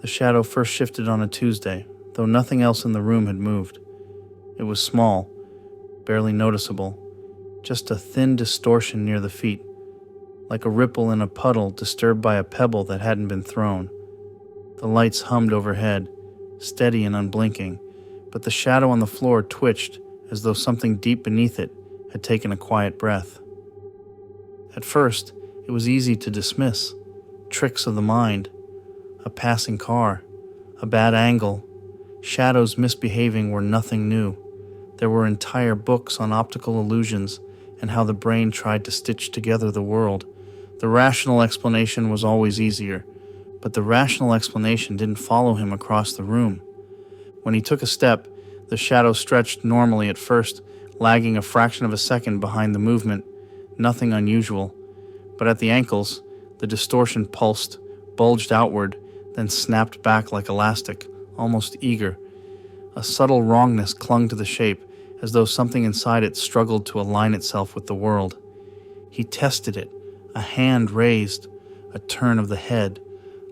The shadow first shifted on a Tuesday, though nothing else in the room had moved. It was small, barely noticeable, just a thin distortion near the feet, like a ripple in a puddle disturbed by a pebble that hadn't been thrown. The lights hummed overhead, steady and unblinking, but the shadow on the floor twitched as though something deep beneath it had taken a quiet breath. At first, it was easy to dismiss. Tricks of the mind, a passing car, a bad angle. Shadows misbehaving were nothing new. There were entire books on optical illusions and how the brain tried to stitch together the world. The rational explanation was always easier, but the rational explanation didn't follow him across the room. When he took a step, the shadow stretched normally at first, lagging a fraction of a second behind the movement. Nothing unusual. But at the ankles, the distortion pulsed, bulged outward, then snapped back like elastic, almost eager. A subtle wrongness clung to the shape, as though something inside it struggled to align itself with the world. He tested it, a hand raised, a turn of the head,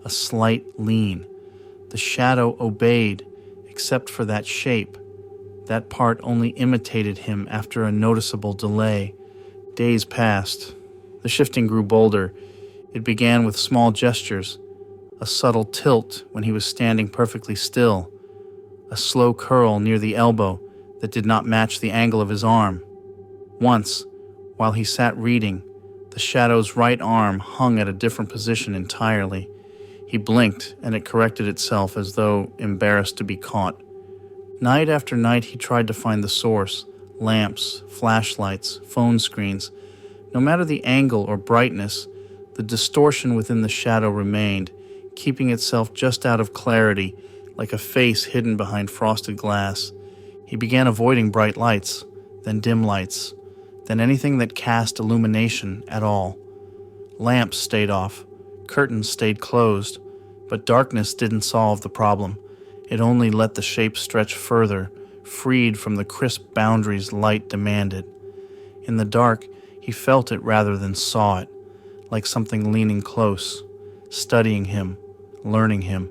a slight lean. The shadow obeyed, except for that shape. That part only imitated him after a noticeable delay. Days passed. The shifting grew bolder. It began with small gestures, a subtle tilt when he was standing perfectly still, a slow curl near the elbow that did not match the angle of his arm. Once, while he sat reading, the shadow's right arm hung at a different position entirely. He blinked, and it corrected itself as though embarrassed to be caught. Night after night he tried to find the source, lamps, flashlights, phone screens. No matter the angle or brightness, the distortion within the shadow remained, keeping itself just out of clarity, like a face hidden behind frosted glass. He began avoiding bright lights, then dim lights, then anything that cast illumination at all. Lamps stayed off, curtains stayed closed, but darkness didn't solve the problem. It only let the shape stretch further, freed from the crisp boundaries light demanded. In the dark, he felt it rather than saw it, like something leaning close, studying him, learning him.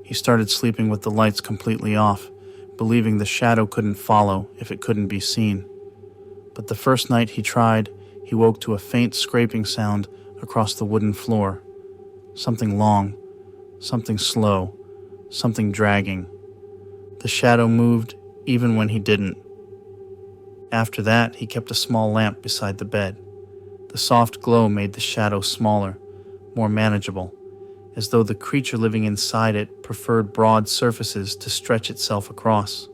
He started sleeping with the lights completely off, believing the shadow couldn't follow if it couldn't be seen. But the first night he tried, he woke to a faint scraping sound across the wooden floor. Something long, something slow, something dragging. The shadow moved even when he didn't. After that, he kept a small lamp beside the bed. The soft glow made the shadow smaller, more manageable, as though the creature living inside it preferred broad surfaces to stretch itself across.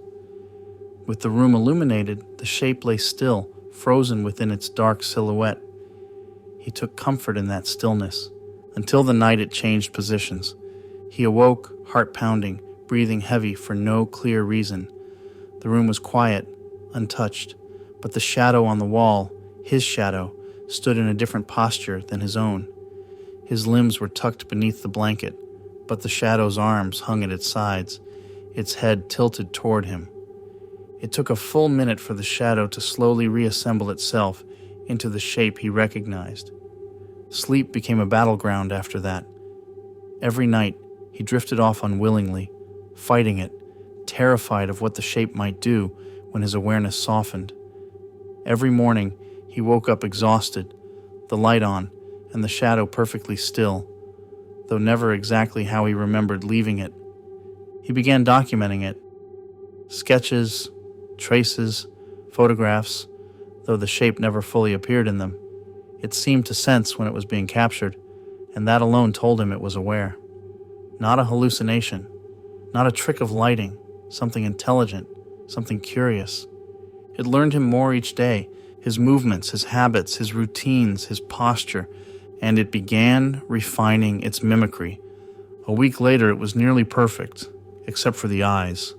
With the room illuminated, the shape lay still, frozen within its dark silhouette. He took comfort in that stillness, until the night it changed positions. He awoke, heart pounding, breathing heavy for no clear reason. The room was quiet, untouched, but the shadow on the wall, his shadow, stood in a different posture than his own. His limbs were tucked beneath the blanket, but the shadow's arms hung at its sides, its head tilted toward him. It took a full minute for the shadow to slowly reassemble itself into the shape he recognized. Sleep became a battleground after that. Every night, he drifted off unwillingly, fighting it, terrified of what the shape might do when his awareness softened. Every morning, he woke up exhausted, the light on, and the shadow perfectly still, though never exactly how he remembered leaving it. He began documenting it. Sketches, traces, photographs, though the shape never fully appeared in them. It seemed to sense when it was being captured, and that alone told him it was aware. Not a hallucination, not a trick of lighting, something intelligent, something curious. It learned him more each day, his movements, his habits, his routines, his posture, and it began refining its mimicry. A week later, it was nearly perfect, except for the eyes.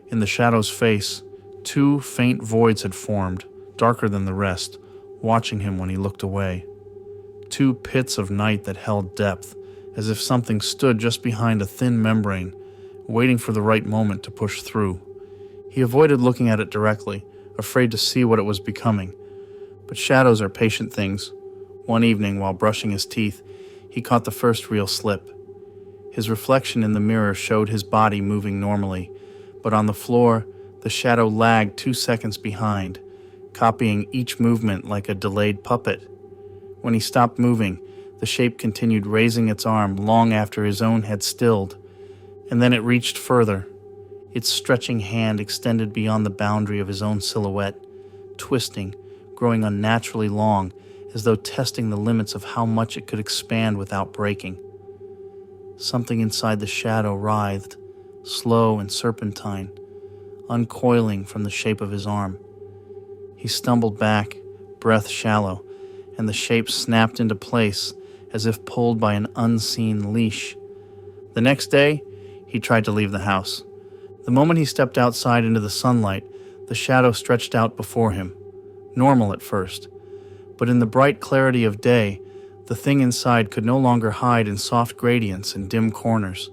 In the shadow's face, two faint voids had formed, darker than the rest, watching him when he looked away. Two pits of night that held depth, as if something stood just behind a thin membrane, waiting for the right moment to push through. He avoided looking at it directly, afraid to see what it was becoming. But shadows are patient things. One evening, while brushing his teeth, he caught the first real slip. His reflection in the mirror showed his body moving normally, but on the floor, the shadow lagged 2 seconds behind, copying each movement like a delayed puppet. When he stopped moving, the shape continued raising its arm long after his own had stilled, and then it reached further. Its stretching hand extended beyond the boundary of his own silhouette, twisting, growing unnaturally long, as though testing the limits of how much it could expand without breaking. Something inside the shadow writhed, slow and serpentine, uncoiling from the shape of his arm. He stumbled back, breath shallow, and the shape snapped into place as if pulled by an unseen leash. The next day, he tried to leave the house. The moment he stepped outside into the sunlight, the shadow stretched out before him, normal at first. But in the bright clarity of day, the thing inside could no longer hide in soft gradients and dim corners.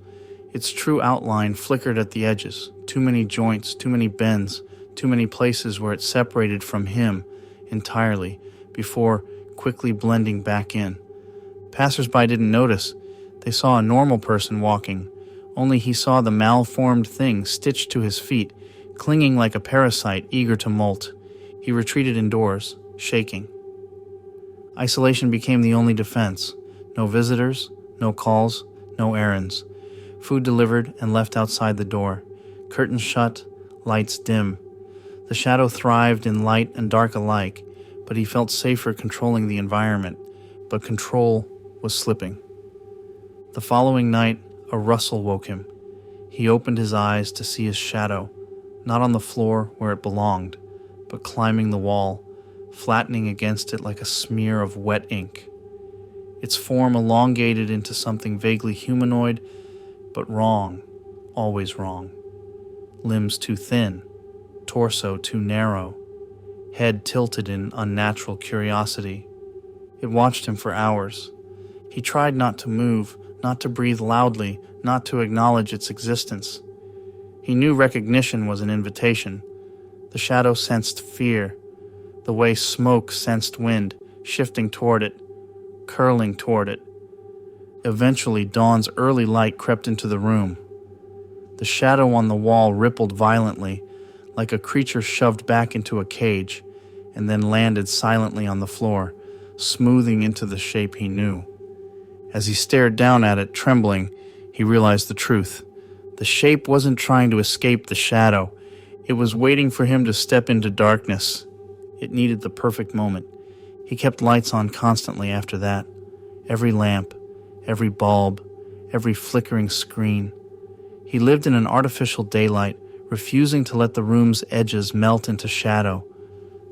Its true outline flickered at the edges, too many joints, too many bends, too many places where it separated from him entirely, before quickly blending back in. Passers-by didn't notice. They saw a normal person walking, only he saw the malformed thing stitched to his feet, clinging like a parasite eager to molt. He retreated indoors, shaking. Isolation became the only defense. No visitors, no calls, no errands. Food delivered and left outside the door. Curtains shut, lights dim. The shadow thrived in light and dark alike, but he felt safer controlling the environment. But control was slipping. The following night, a rustle woke him. He opened his eyes to see his shadow, not on the floor where it belonged, but climbing the wall, flattening against it like a smear of wet ink. Its form elongated into something vaguely humanoid, but wrong, always wrong. Limbs too thin, torso too narrow, head tilted in unnatural curiosity. It watched him for hours. He tried not to move, not to breathe loudly, not to acknowledge its existence. He knew recognition was an invitation. The shadow sensed fear, the way smoke sensed wind, shifting toward it, curling toward it. Eventually, dawn's early light crept into the room. The shadow on the wall rippled violently, like a creature shoved back into a cage, and then landed silently on the floor, smoothing into the shape he knew. As he stared down at it, trembling, he realized the truth. The shape wasn't trying to escape the shadow. It was waiting for him to step into darkness. It needed the perfect moment. He kept lights on constantly after that. Every lamp, every bulb, every flickering screen. He lived in an artificial daylight, refusing to let the room's edges melt into shadow.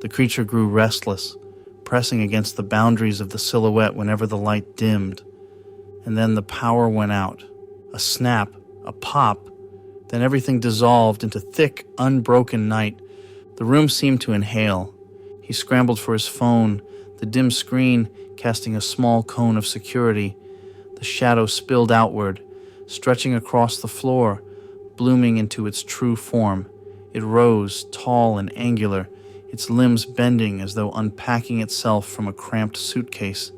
The creature grew restless, pressing against the boundaries of the silhouette whenever the light dimmed. And then the power went out. A snap, a pop, then everything dissolved into thick, unbroken night. The room seemed to inhale. He scrambled for his phone, the dim screen casting a small cone of security. The shadow spilled outward, stretching across the floor, blooming into its true form. It rose, tall and angular, its limbs bending as though unpacking itself from a cramped suitcase.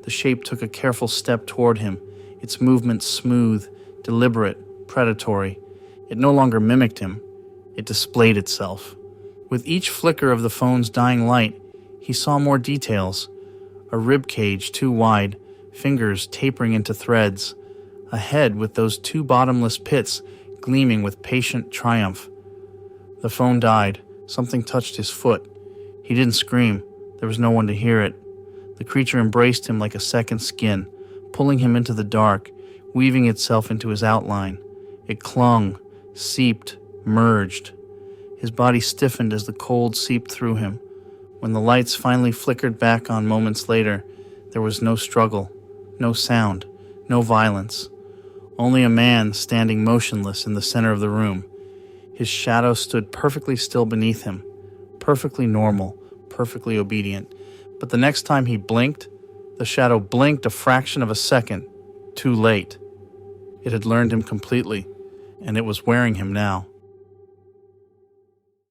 The shape took a careful step toward him, its movement smooth, deliberate, predatory. It no longer mimicked him. It displayed itself. With each flicker of the phone's dying light, he saw more details. A rib cage too wide, fingers tapering into threads, a head with those two bottomless pits gleaming with patient triumph. The phone died. Something touched his foot. He didn't scream. There was no one to hear it. The creature embraced him like a second skin, pulling him into the dark, weaving itself into his outline. It clung, seeped, merged. His body stiffened as the cold seeped through him. When the lights finally flickered back on moments later, there was no struggle, no sound, no violence. Only a man standing motionless in the center of the room. His shadow stood perfectly still beneath him, perfectly normal, perfectly obedient. But the next time he blinked, the shadow blinked a fraction of a second, too late. It had learned him completely, and it was wearing him now.